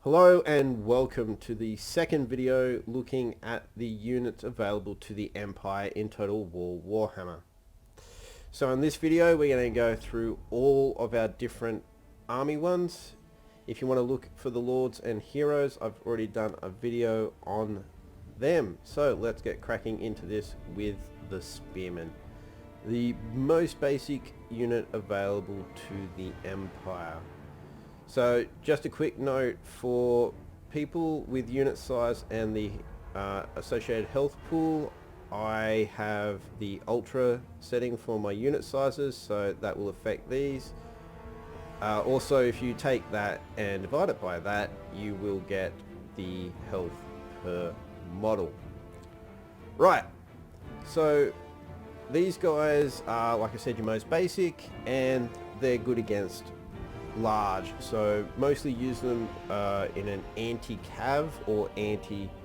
Hello and welcome to the second video looking at the units available to the Empire in Total War Warhammer. So in this video we're going to go through all of our different army ones. If you want to look for the Lords and Heroes, I've already done a video on them. So let's get cracking into this with the Spearmen. The most basic unit available to the Empire. So just a quick note for people with unit size and the associated health pool, I have the ultra setting for my unit sizes, so that will affect these. Also, if you take that and divide it by that, you will get the health per model. Right, so these guys are, like I said, your most basic, and they're good against large, so mostly use them in an anti-cav or anti-monstrous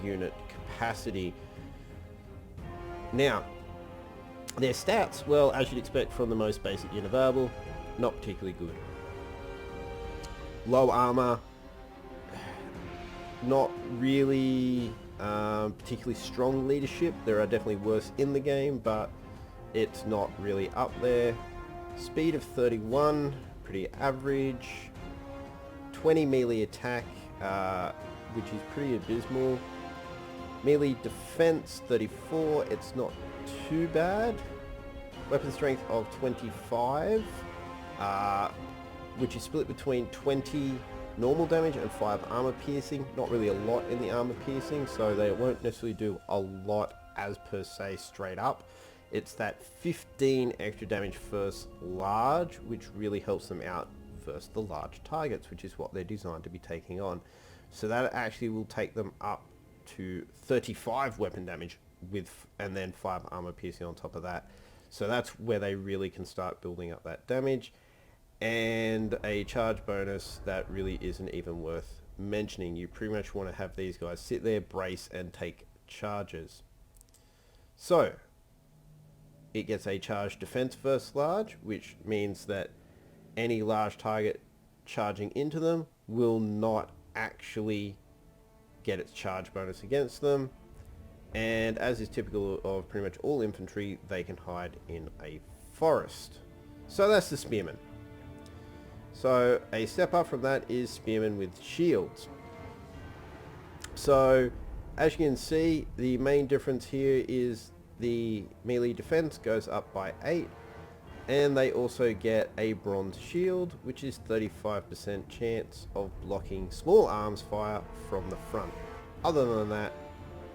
unit capacity. Now, their stats, well, as you'd expect from the most basic unit available, not particularly good. Low armor, not really particularly strong leadership. There are definitely worse in the game, but it's not really up there. Speed of 31, pretty average. 20 melee attack, which is pretty abysmal. Melee defense 34, it's not too bad. Weapon strength of 25, which is split between 20 normal damage and 5 armor piercing. Not really a lot in the armor piercing, so they won't necessarily do a lot as per se straight up. It's that 15 extra damage versus large, which really helps them out versus the large targets, which is what they're designed to be taking on. So that actually will take them up to 35 weapon damage and then 5 armor piercing on top of that. So that's where they really can start building up that damage. And a charge bonus that really isn't even worth mentioning. You pretty much want to have these guys sit there, brace, and take charges. So it gets a charge defense versus large, which means that any large target charging into them will not actually get its charge bonus against them. And as is typical of pretty much all infantry, they can hide in a forest. So that's the Spearmen. So a step up from that is Spearmen with shields. So as you can see, the main difference here is the melee defense goes up by 8, and they also get a bronze shield, which is 35% chance of blocking small arms fire from the front. Other than that,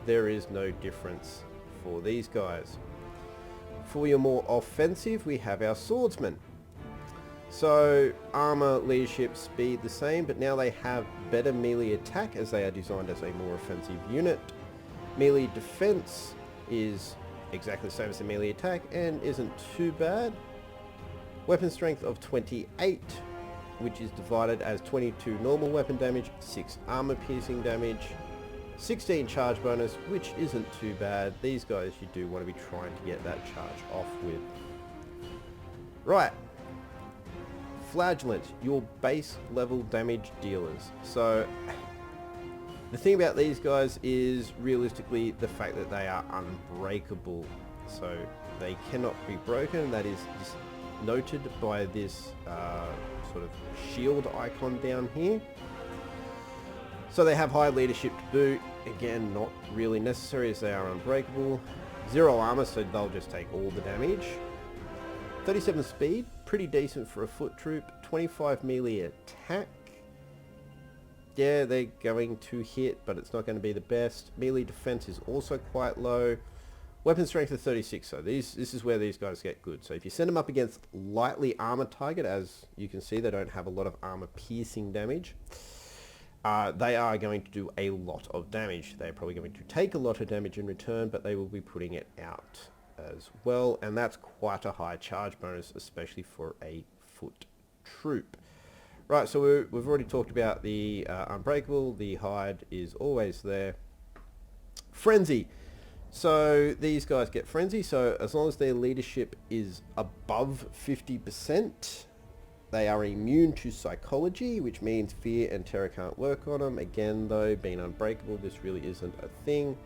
there is no difference for these guys. For your more offensive, we have our swordsmen. So armor, leadership, speed the same, but now they have better melee attack as they are designed as a more offensive unit. Melee defense is exactly the same as the melee attack and isn't too bad. Weapon strength of 28, which is divided as 22 normal weapon damage, 6 armor piercing damage, 16 charge bonus, which isn't too bad. These guys you do want to be trying to get that charge off with. Right. Flagellant, your base level damage dealers. So the thing about these guys is realistically the fact that they are unbreakable. So they cannot be broken. That is just noted by this sort of shield icon down here. So they have high leadership to boot. Again, not really necessary as they are unbreakable. 0 armor, so they'll just take all the damage. 37 speed, pretty decent for a foot troop. 25 melee attack. Yeah, they're going to hit, but it's not going to be the best. Melee defense is also quite low. Weapon strength of 36, so this is where these guys get good. So if you send them up against lightly armored target, as you can see, they don't have a lot of armor piercing damage. They are going to do a lot of damage. They're probably going to take a lot of damage in return, but they will be putting it out as well, and that's quite a high charge bonus, especially for a foot troop. Right, so we've already talked about the unbreakable. The hide is always there. Frenzy. So these guys get frenzy, so as long as their leadership is above 50%, They are immune to psychology, which means fear and terror can't work on them. Again, though, being unbreakable, this really isn't a thing.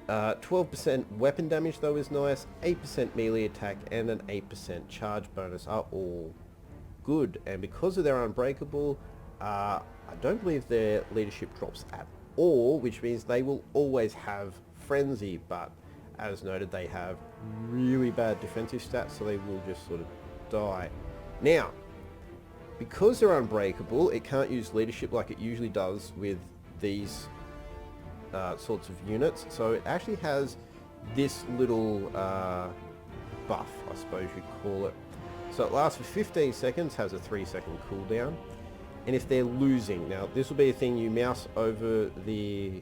12% weapon damage, though, is nice. 8% melee attack and an 8% charge bonus are all good. And because of their unbreakable, I don't believe their leadership drops at all, which means they will always have frenzy, but as noted, they have really bad defensive stats, so they will just sort of die. Now, because they're unbreakable, it can't use leadership like it usually does with these sorts of units, so it actually has this little buff, I suppose you'd call it. So it lasts for 15 seconds, has a 3-second cooldown, and if they're losing, now this will be a thing, you mouse over the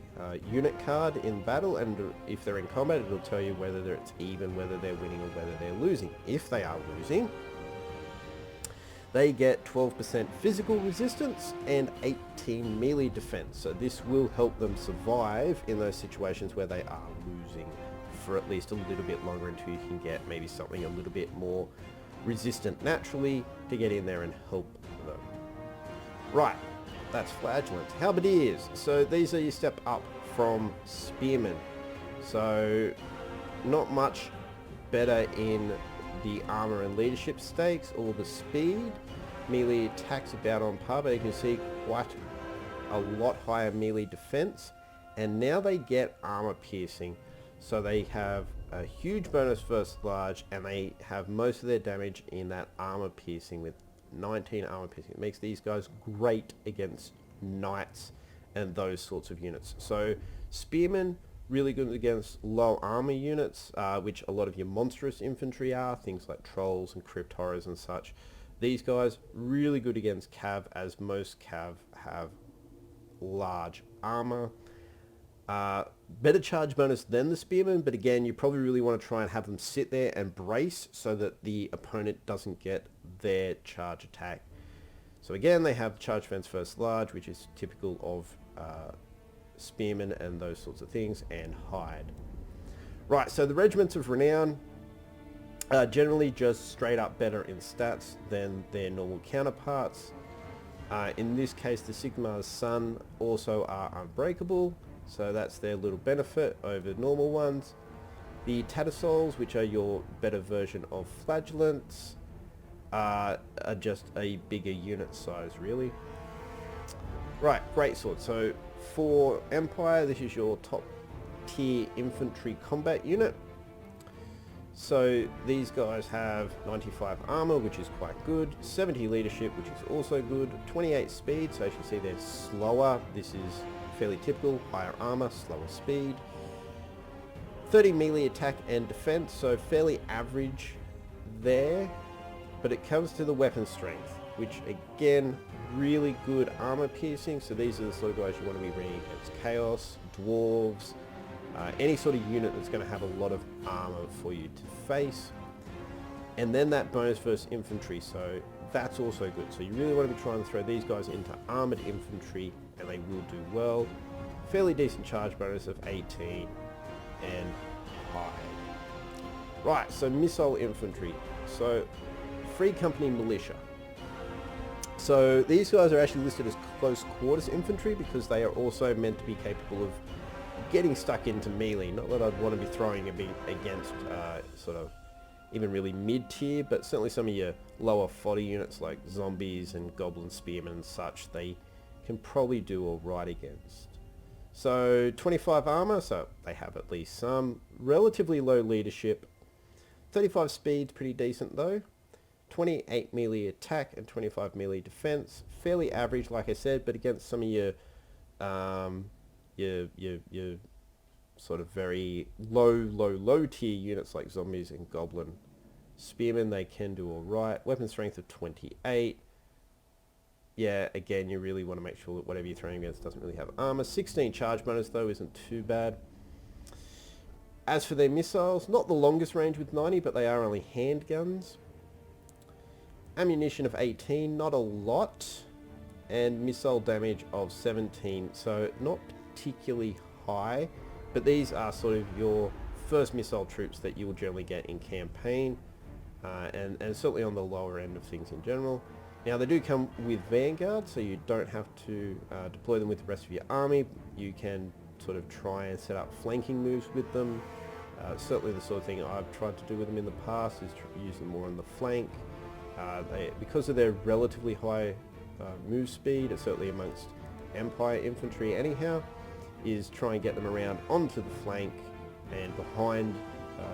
unit card in battle, and if they're in combat it'll tell you whether it's even, whether they're winning or whether they're losing. If they are losing, they get 12% physical resistance and 18 melee defense. So this will help them survive in those situations where they are losing for at least a little bit longer, until you can get maybe something a little bit more resistant naturally to get in there and help them. Right, that's Flagellants. Halberdiers. So these are your step up from Spearmen. So not much better in the armor and leadership stakes or the speed. Melee attacks about on par, but you can see quite a lot higher melee defense, and now they get armor piercing, so they have a huge bonus versus large, and they have most of their damage in that armor piercing with 19 armor piercing. It makes these guys great against knights and those sorts of units. So spearmen, really good against low armor units, which a lot of your monstrous infantry are, things like trolls and crypt horrors and such. These guys really good against cav, as most cav have large armor. Better charge bonus than the spearmen, but again, you probably really want to try and have them sit there and brace so that the opponent doesn't get their charge attack. So again, they have charge defense first large, which is typical of spearmen and those sorts of things, and hide. Right, so the regiments of renown are generally just straight up better in stats than their normal counterparts. In this case, the Sigmar's Sun also are unbreakable, so that's their little benefit over normal ones. The Tattersalls, which are your better version of Flagellants, are just a bigger unit size, really. Right, greatsword. So for Empire, this is your top tier infantry combat unit. So these guys have 95 armor, which is quite good, 70 leadership, which is also good, 28 speed, so as you can see they're slower. This is fairly typical, higher armor, slower speed. 30 melee attack and defense, so fairly average there, but it comes to the weapon strength, which again, really good armor piercing. So these are the sort of guys you want to be bringing against chaos, dwarves, any sort of unit that's going to have a lot of armor for you to face. And then that bonus versus infantry, so that's also good. So you really want to be trying to throw these guys into armored infantry, and they will do well. Fairly decent charge bonus of 18 and high. Right, so missile infantry. So Free Company Militia. So these guys are actually listed as close quarters infantry because they are also meant to be capable of getting stuck into melee. Not that I'd want to be throwing a bit against sort of even really mid-tier, but certainly some of your lower fodder units like zombies and goblin spearmen and such, they can probably do alright against. So 25 armor, so they have at least some. Relatively low leadership. 35 speed, pretty decent though. 28 melee attack and 25 melee defense. Fairly average, like I said, but against some of your sort of very low tier units like zombies and goblin spearmen, they can do alright. Weapon strength of 28. Yeah, again, you really want to make sure that whatever you're throwing against doesn't really have armor. 16 charge bonus though isn't too bad. As for their missiles, not the longest range with 90, but they are only handguns. Ammunition of 18, not a lot. And missile damage of 17, so not particularly high, but these are sort of your first missile troops that you will generally get in campaign, and certainly on the lower end of things in general. Now they do come with Vanguard, so you don't have to deploy them with the rest of your army. You can sort of try and set up flanking moves with them. Certainly the sort of thing I've tried to do with them in the past is to use them more on the flank. Because of their relatively high move speed, certainly amongst Empire infantry anyhow, is try and get them around onto the flank and behind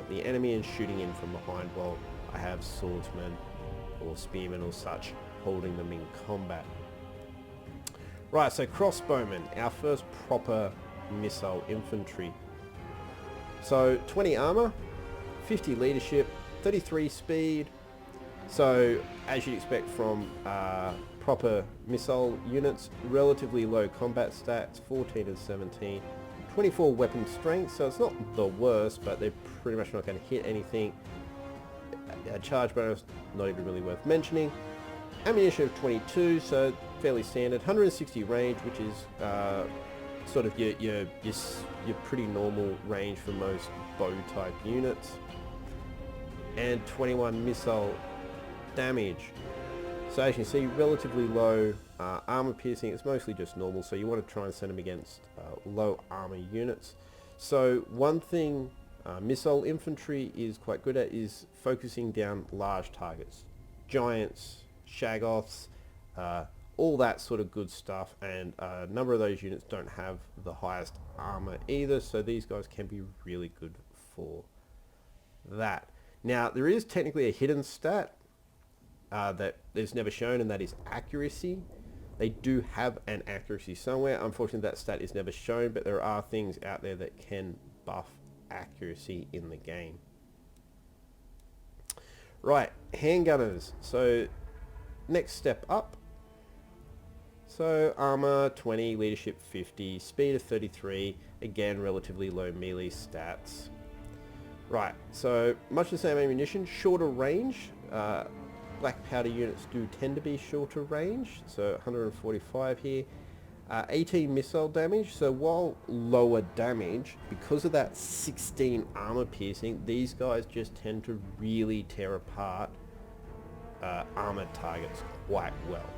the enemy and shooting in from behind while I have swordsmen or spearmen or such holding them in combat. Right, so crossbowmen, our first proper missile infantry. So 20 armor, 50 leadership, 33 speed. So as you'd expect from proper missile units, relatively low combat stats, 14 and 17, 24 weapon strength, so it's not the worst, but they're pretty much not going to hit anything. A charge bonus, not even really worth mentioning. Ammunition of 22, so fairly standard. 160 range, which is sort of your pretty normal range for most bow type units. And 21 missile damage. So as you can see, relatively low armor piercing. It's mostly just normal, so you want to try and send them against low armor units. So one thing missile infantry is quite good at is focusing down large targets. Giants, Shaggoths, all that sort of good stuff, and a number of those units don't have the highest armor either, so these guys can be really good for that. Now there is technically a hidden stat that is never shown, and that is accuracy. They do have an accuracy somewhere. Unfortunately that stat is never shown, but there are things out there that can buff accuracy in the game. Right, handgunners. So next step up. So armor 20, leadership 50, speed of 33, again relatively low melee stats. Right, so much the same ammunition, shorter range. Black powder units do tend to be shorter range, so 145 here. 18 missile damage, so while lower damage, because of that 16 armor piercing, these guys just tend to really tear apart armored targets quite well.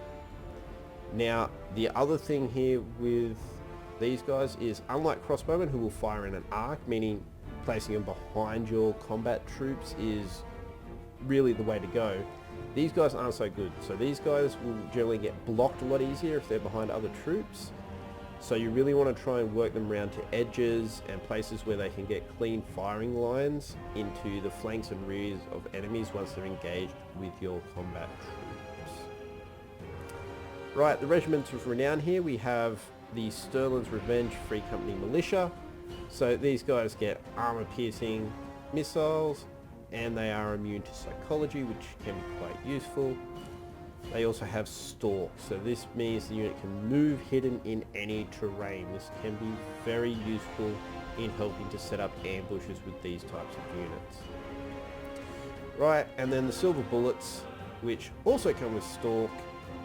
Now the other thing here with these guys is, unlike crossbowmen who will fire in an arc, meaning placing them behind your combat troops is really the way to go, these guys aren't so good. So these guys will generally get blocked a lot easier if they're behind other troops. So you really want to try and work them around to edges and places where they can get clean firing lines into the flanks and rears of enemies once they're engaged with your combat troops. Right, the regiments of renown here, we have the Sterling's Revenge Free Company Militia. So these guys get armor piercing missiles, and they are immune to psychology, which can be quite useful. They also have stalk, so this means the unit can move hidden in any terrain. This can be very useful in helping to set up ambushes with these types of units. Right, and then the silver bullets, which also come with stalk,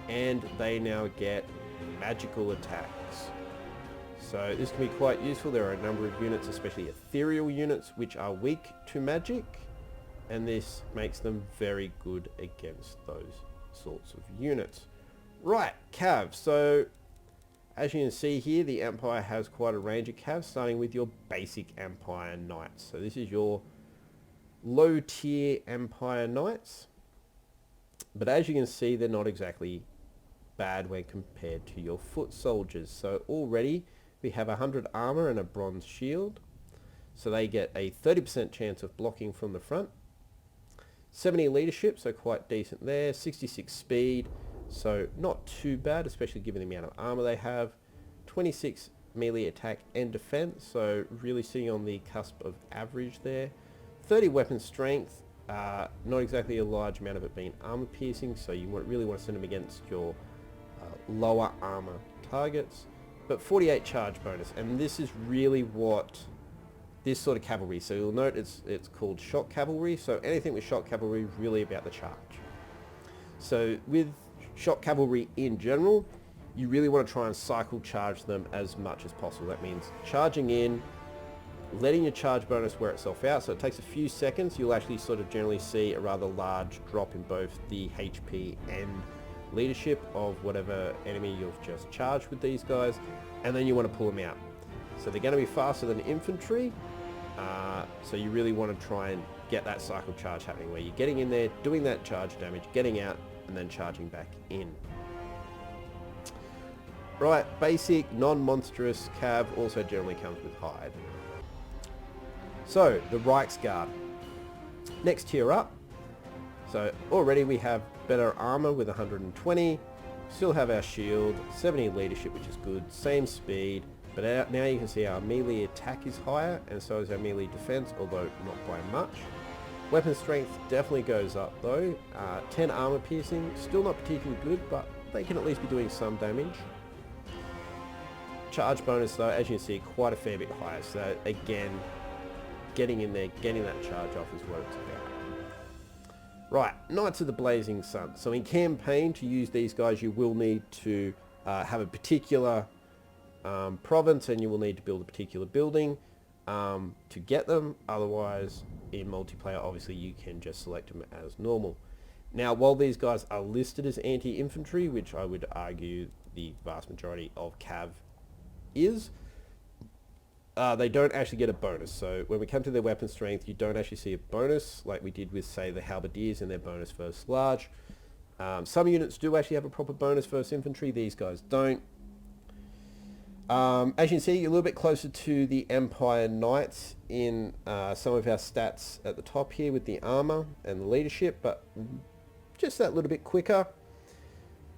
and they now get magical attacks. So this can be quite useful. There are a number of units, especially ethereal units, which are weak to magic, and this makes them very good against those sorts of units. Right, Cav. So as you can see here, the Empire has quite a range of Cavs, starting with your basic Empire Knights. So this is your low tier Empire Knights, but as you can see, they're not exactly bad when compared to your foot soldiers. So already we have 100 armor and a bronze shield, so they get a 30% chance of blocking from the front. 70 leadership, so quite decent there. 66 speed, so not too bad, especially given the amount of armor they have. 26 melee attack and defense, so really sitting on the cusp of average there. 30 weapon strength, not exactly a large amount of it being armor piercing, so you really want to send them against your lower armor targets. But 48 charge bonus, and this is really what this sort of cavalry, so you'll note it's called shock cavalry, so anything with shock cavalry is really about the charge. So with shock cavalry in general, you really want to try and cycle charge them as much as possible. That means charging in, letting your charge bonus wear itself out, so it takes a few seconds. You'll actually sort of generally see a rather large drop in both the HP and leadership of whatever enemy you've just charged with these guys, and then you want to pull them out. So they're going to be faster than infantry, so you really want to try and get that cycle charge happening where you're getting in there, doing that charge damage, getting out, and then charging back in. Right, basic, non-monstrous cav also generally comes with hide. So, the Reichsguard. Next tier up. So, already we have better armor with 120. Still have our shield, 70 leadership, which is good. Same speed. But now you can see our melee attack is higher, and so is our melee defense, although not by much. Weapon strength definitely goes up though. 10 armor piercing, still not particularly good, but they can at least be doing some damage. Charge bonus though, as you can see, quite a fair bit higher. So again, getting in there, getting that charge off is what it's about. Right, Knights of the Blazing Sun. So in campaign, to use these guys, you will need to have a particular province, and you will need to build a particular building to get them. Otherwise, in multiplayer, obviously you can just select them as normal. Now, while these guys are listed as anti-infantry, which I would argue the vast majority of cav is, they don't actually get a bonus. So when we come to their weapon strength, you don't actually see a bonus like we did with, say, the halberdiers and their bonus versus large. Some units do actually have a proper bonus versus infantry. These guys don't. As you can see, you're a little bit closer to the Empire Knights in some of our stats at the top here with the armor and the leadership, but just that little bit quicker.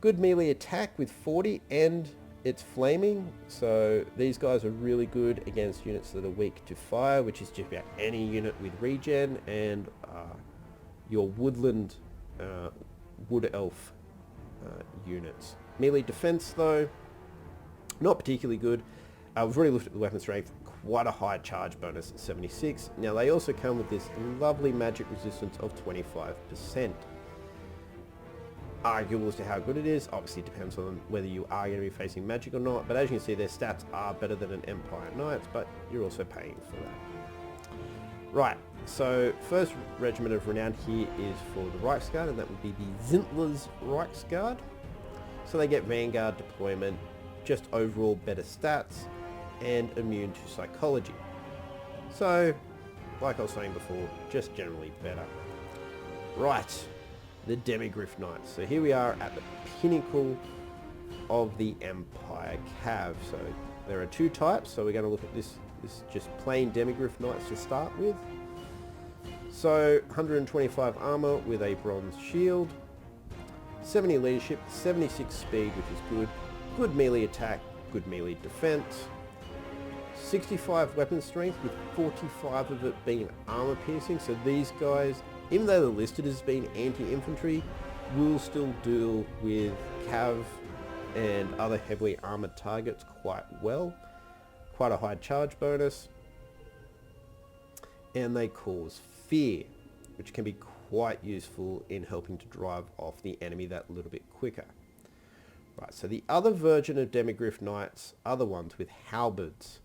Good melee attack with 40, and it's flaming, so these guys are really good against units that are weak to fire, which is just about any unit with regen, and your woodland wood elf units. Melee defense though, not particularly good. We've already looked at the weapon strength, quite a high charge bonus at 76. Now they also come with this lovely magic resistance of 25%. Arguable as to how good it is. Obviously it depends on whether you are going to be facing magic or not, but as you can see, their stats are better than an Empire Knights, but you're also paying for that. Right, so first regiment of renown here is for the Reichsguard, and that would be the Zintler's Reichsguard. So they get Vanguard deployment, just overall better stats, and immune to psychology. So, like I was saying before, just generally better. Right, the Demigryph Knights. So here we are at the pinnacle of the Empire Cav. So there are two types, so we're going to look at this just plain Demigryph Knights to start with. So 125 armor with a bronze shield, 70 leadership, 76 speed, which is good. Good melee attack, good melee defense. 65 weapon strength with 45 of it being armor piercing. So these guys, even though they're listed as being anti-infantry, will still deal with cav and other heavily armored targets quite well. Quite a high charge bonus. And they cause fear, which can be quite useful in helping to drive off the enemy that little bit quicker. Right, so the other version of Demigryph Knights are the ones with halberds.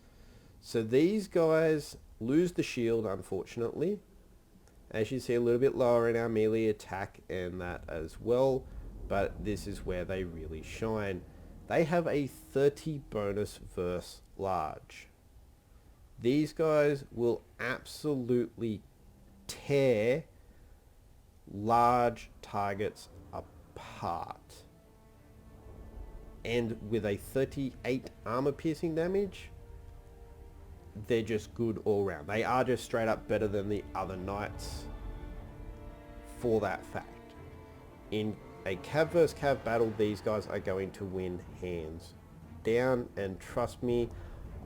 So these guys lose the shield, unfortunately. As you see, a little bit lower in our melee attack and that as well, but this is where they really shine. They have a 30 bonus versus large. These guys will absolutely tear large targets apart. And with a 38 armor piercing damage, they're just good all round. They are just straight up better than the other knights for that fact. In a cav versus cav battle, these guys are going to win hands down, and trust me,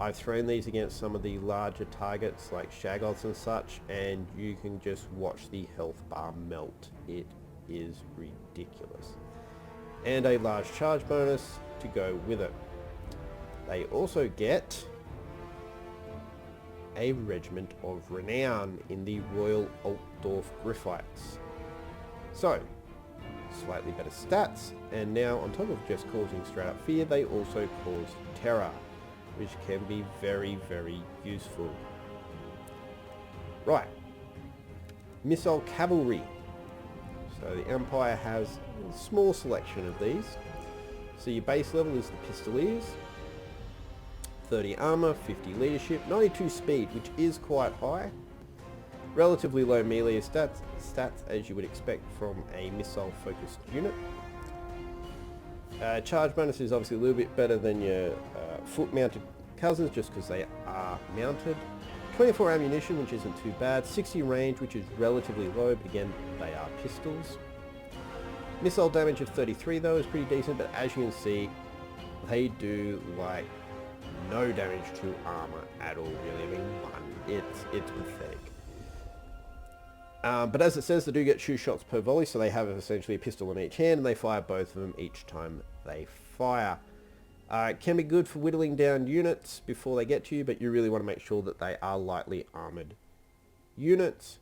I've thrown these against some of the larger targets like Shaggoths and such, and you can just watch the health bar melt. It is ridiculous. And a large charge bonus to go with it. They also get a regiment of renown in the Royal Altdorf Griffites. So, slightly better stats, and now on top of just causing straight up fear, they also cause terror, which can be very, very useful. Right, Missile Cavalry. So the Empire has a small selection of these. So your base level is the Pistoliers, 30 armor, 50 leadership, 92 speed, which is quite high. Relatively low melee stats as you would expect from a missile focused unit. Charge bonus is obviously a little bit better than your foot mounted cousins just because they are mounted. 24 ammunition, which isn't too bad. 60 range, which is relatively low, but again, they are pistols. Missile damage of 33 though is pretty decent, but as you can see, they do like no damage to armor at all, really. I mean, it's pathetic. But as it says, they do get 2 shots per volley, so they have essentially a pistol in each hand, and they fire both of them each time they fire. It can be good for whittling down units before they get to you, but you really want to make sure that they are lightly armored units.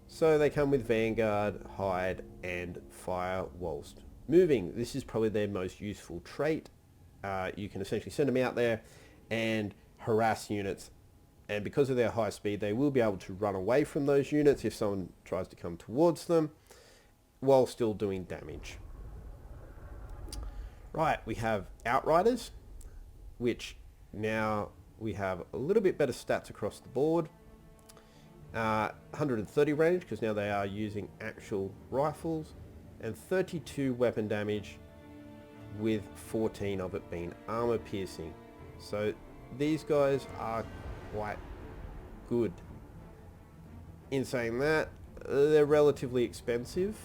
So they come with Vanguard, Hide, and Fire whilst moving. This is probably their most useful trait. You can essentially send them out there and harass units, and because of their high speed, they will be able to run away from those units if someone tries to come towards them, while still doing damage. Right, we have Outriders, which now we have a little bit better stats across the board. 130 range, because now they are using actual rifles, and 32 weapon damage, with 14 of it being armor piercing. So these guys are quite good. In saying that, they're relatively expensive.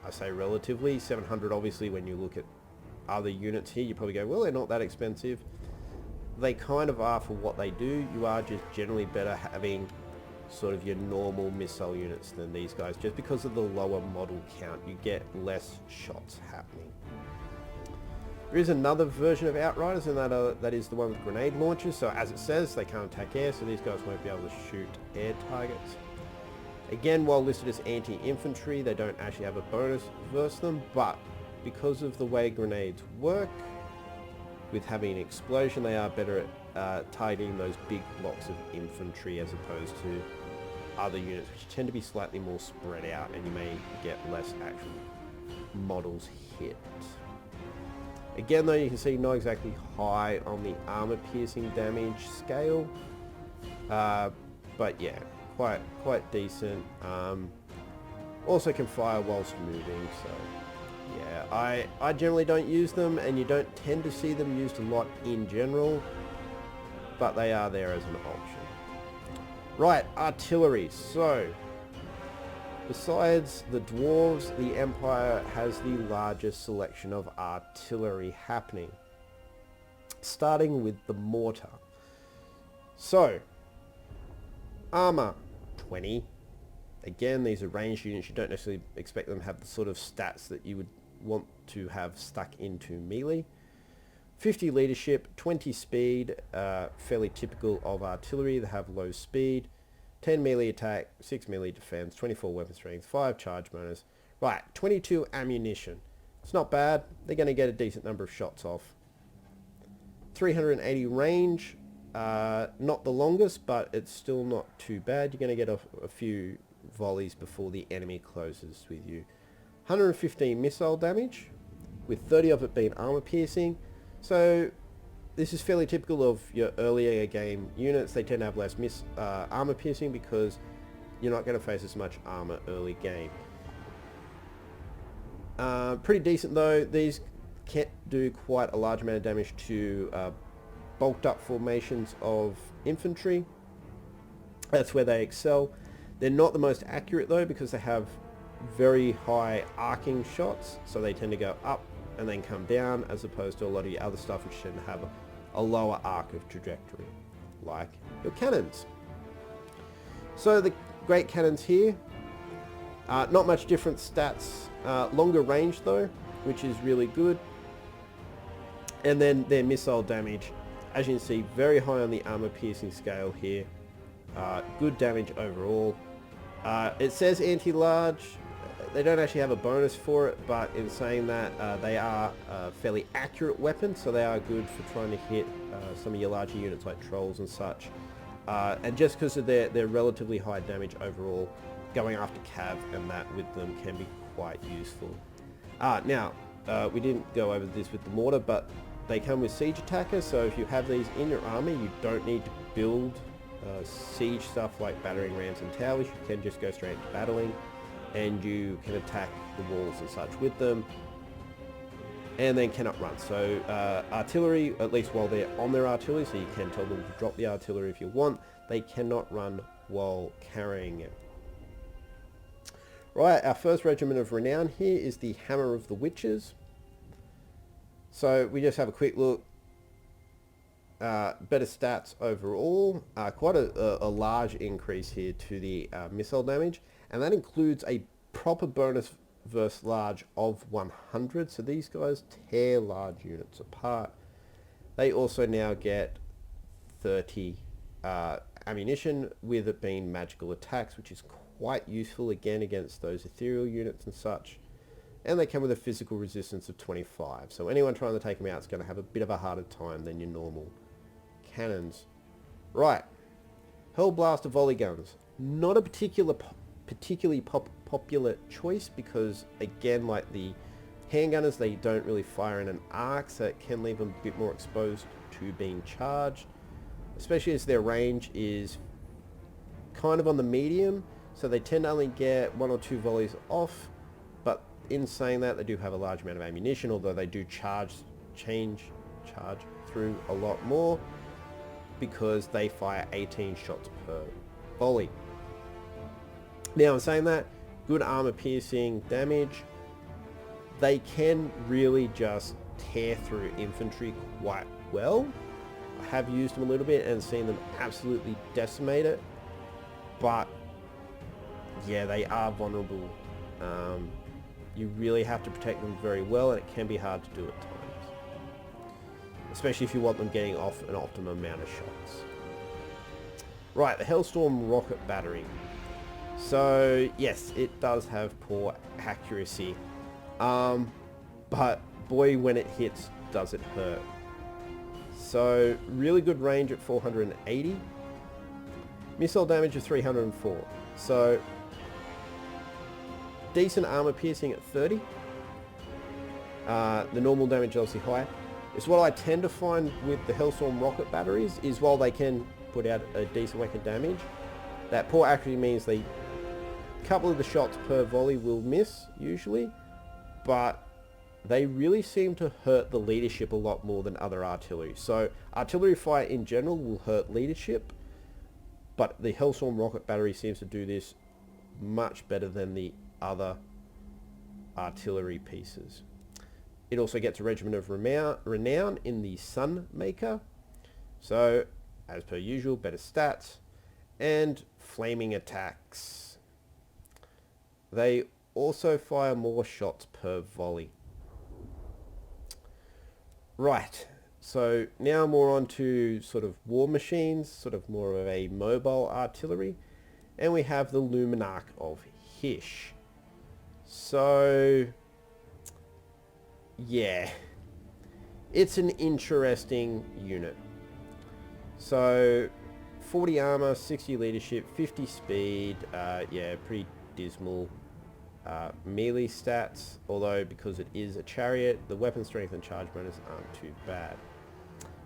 I say relatively, 700 obviously. When you look at other units here, you probably go, well, they're not that expensive. They kind of are for what they do. You are just generally better having sort of your normal missile units than these guys, just because of the lower model count. You get less shots happening. There is another version of Outriders, and that is the one with grenade launchers. So as it says, they can't attack air, so these guys won't be able to shoot air targets. Again, while listed as anti-infantry, they don't actually have a bonus versus them, but because of the way grenades work, with having an explosion, they are better at targeting those big blocks of infantry as opposed to other units, which tend to be slightly more spread out, and you may get less actual models hit. Again though, you can see not exactly high on the armor piercing damage scale, but yeah, quite decent. Also can fire whilst moving, so yeah, I generally don't use them, and you don't tend to see them used a lot in general, but they are there as an option. Right, artillery. So besides the dwarves, the Empire has the largest selection of artillery happening, starting with the mortar. So armor 20. Again, these are ranged units. You don't necessarily expect them to have the sort of stats that you would want to have stuck into melee. 50 leadership, 20 speed, fairly typical of artillery. They have low speed, 10 melee attack, 6 melee defense, 24 weapon strength, 5 charge bonus. Right, 22 ammunition. It's not bad. They're going to get a decent number of shots off. 380 range, not the longest, but it's still not too bad. You're going to get a few volleys before the enemy closes with you. 115 missile damage, with 30 of it being armor piercing. So this is fairly typical of your earlier game units. They tend to have less armor piercing because you're not going to face as much armor early game. Pretty decent though. These can do quite a large amount of damage to bulked up formations of infantry. That's where they excel. They're not the most accurate though, because they have very high arcing shots, so they tend to go up and then come down, as opposed to a lot of your other stuff which tend to have a lower arc of trajectory, like your cannons. So the great cannons here, not much different stats, longer range though, which is really good. And then their missile damage, as you can see, very high on the armor piercing scale here. Good damage overall. It says anti-large. They don't actually have a bonus for it, but in saying that, they are a fairly accurate weapon, so they are good for trying to hit some of your larger units like trolls and such. And just because of their relatively high damage overall, going after cav and that with them can be quite useful. Now, we didn't go over this with the mortar, but they come with siege attackers, so if you have these in your army, you don't need to build siege stuff like battering rams and towers. You can just go straight into battling, and you can attack the walls and such with them, and then cannot run. So artillery, at least while they're on their artillery, so you can tell them to drop the artillery if you want, they cannot run while carrying it. Right, our first regiment of renown here is the Hammer of the Witches. So we just have a quick look. Better stats overall. Quite a large increase here to the missile damage, and that includes a proper bonus versus large of 100. So these guys tear large units apart. They also now get 30 ammunition, with it being magical attacks, which is quite useful again against those ethereal units and such. And they come with a physical resistance of 25, so anyone trying to take them out is going to have a bit of a harder time than your normal cannons. Right, Hellblaster volley guns. Not a particularly popular choice, because again, like the handgunners, they don't really fire in an arc, so it can leave them a bit more exposed to being charged, especially as their range is kind of on the medium, so they tend to only get 1 or 2 volleys off. But in saying that, they do have a large amount of ammunition, although they do charge through a lot more, because they fire 18 shots per volley. Now, in saying that, good armor piercing damage. They can really just tear through infantry quite well. I have used them a little bit and seen them absolutely decimate it, but yeah, they are vulnerable. You really have to protect them very well, and it can be hard to do at times, especially if you want them getting off an optimum amount of shots. Right, the Hellstorm rocket battery. So yes, it does have poor accuracy, but boy, when it hits, does it hurt. So really good range at 480, missile damage of 304, so decent armor piercing at 30. The normal damage is obviously higher. It's what I tend to find with the Hellstorm rocket batteries, is while they can put out a decent whack of damage, that poor accuracy means a couple of the shots per volley will miss usually, but they really seem to hurt the leadership a lot more than other artillery. So artillery fire in general will hurt leadership, but the Hellstorm rocket battery seems to do this much better than the other artillery pieces. It also gets a regiment of renown in the Sunmaker, so as per usual, better stats and flaming attacks. They also fire more shots per volley. Right, so now more on to sort of war machines, sort of more of a mobile artillery, and we have the Luminarch of Hysh. So yeah, it's an interesting unit. So 40 armor, 60 leadership, 50 speed, yeah, pretty dismal melee stats, although because it is a chariot, the weapon strength and charge bonus aren't too bad.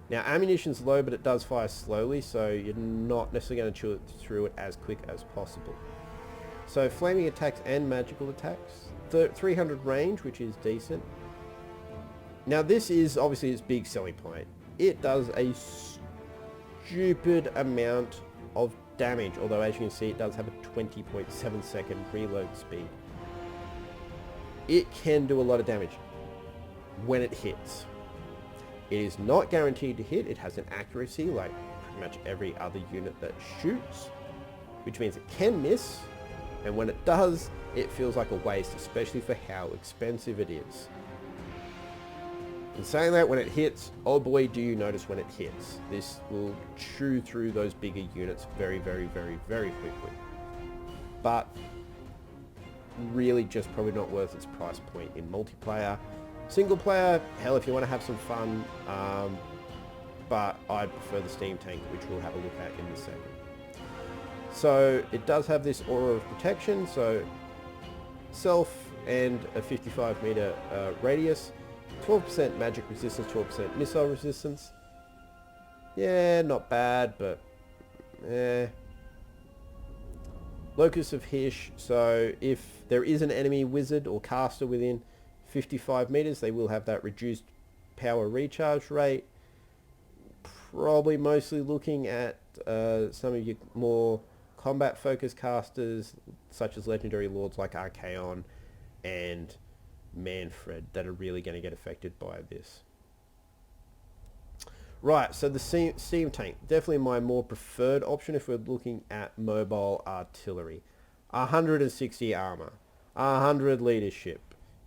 Now ammunition's low, but it does fire slowly, so you're not necessarily going to chew it through it as quick as possible. So flaming attacks and magical attacks, 300 range, which is decent. Now this is obviously its big selling point. It does a stupid amount of damage, although as you can see, it does have a 20.7 second reload speed. It can do a lot of damage when it hits. It is not guaranteed to hit. It has an accuracy like pretty much every other unit that shoots, which means it can miss, and when it does, it feels like a waste, especially for how expensive it is. In saying that, when it hits, oh boy, do you notice when it hits. This will chew through those bigger units very, very, very, very quickly. But really just probably not worth its price point in multiplayer. Single player, hell, if you want to have some fun, but I prefer the steam tank, which we'll have a look at in a second. So it does have this aura of protection, so self and a 55 meter radius. 12% magic resistance, 12% missile resistance. Yeah, not bad, but Locus of Hish, so if there is an enemy wizard or caster within 55 meters, they will have that reduced power recharge rate. Probably mostly looking at some of your more combat focused casters, such as legendary lords like Archaon and Manfred, that are really going to get affected by this. Right, so the steam tank, definitely my more preferred option if we're looking at mobile artillery. 160 armor, 100 leadership,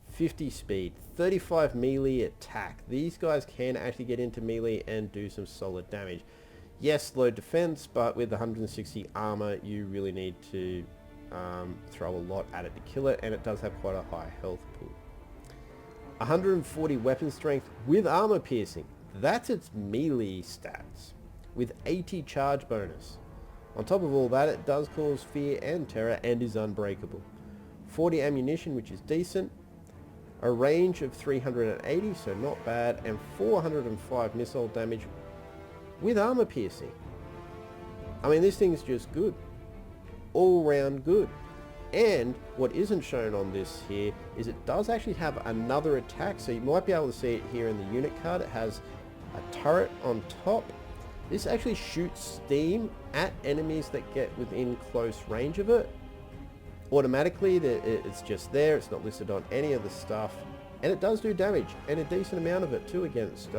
50 speed, 35 melee attack. These guys can actually get into melee and do some solid damage. Yes, low defense, but with 160 armor, you really need to throw a lot at it to kill it, and it does have quite a high health pool. 140 weapon strength with armor piercing. That's its melee stats, with 80 charge bonus. On top of all that, it does cause fear and terror and is unbreakable. 40 ammunition, which is decent. A range of 380, so not bad, and 405 missile damage with armor piercing. I mean, this thing's just good. All round good. And what isn't shown on this here is it does actually have another attack, so you might be able to see it here in the unit card. It has a turret on top. This actually shoots steam at enemies that get within close range of it. Automatically, it's just there. It's not listed on any of the stuff. And it does do damage, and a decent amount of it too against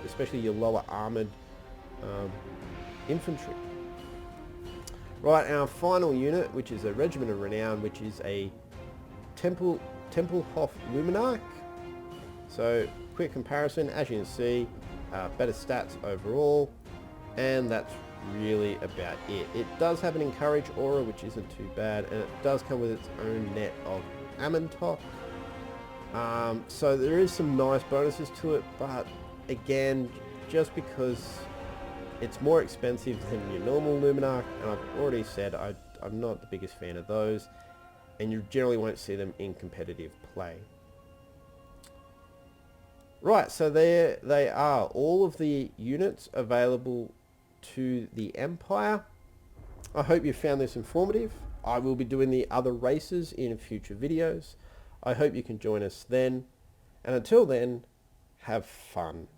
especially your lower armored infantry. Right, our final unit, which is a Regiment of Renown, which is a Tempelhof Luminarch. So, quick comparison, as you can see, better stats overall, and that's really about it. It does have an Encourage aura, which isn't too bad, and it does come with its own net of Amantok. So there is some nice bonuses to it, but again, just because it's more expensive than your normal Luminarch, and I've already said I'm not the biggest fan of those, and you generally won't see them in competitive play. Right, so there they are, all of the units available to the Empire. I hope you found this informative. I will be doing the other races in future videos. I hope you can join us then, and until then, have fun.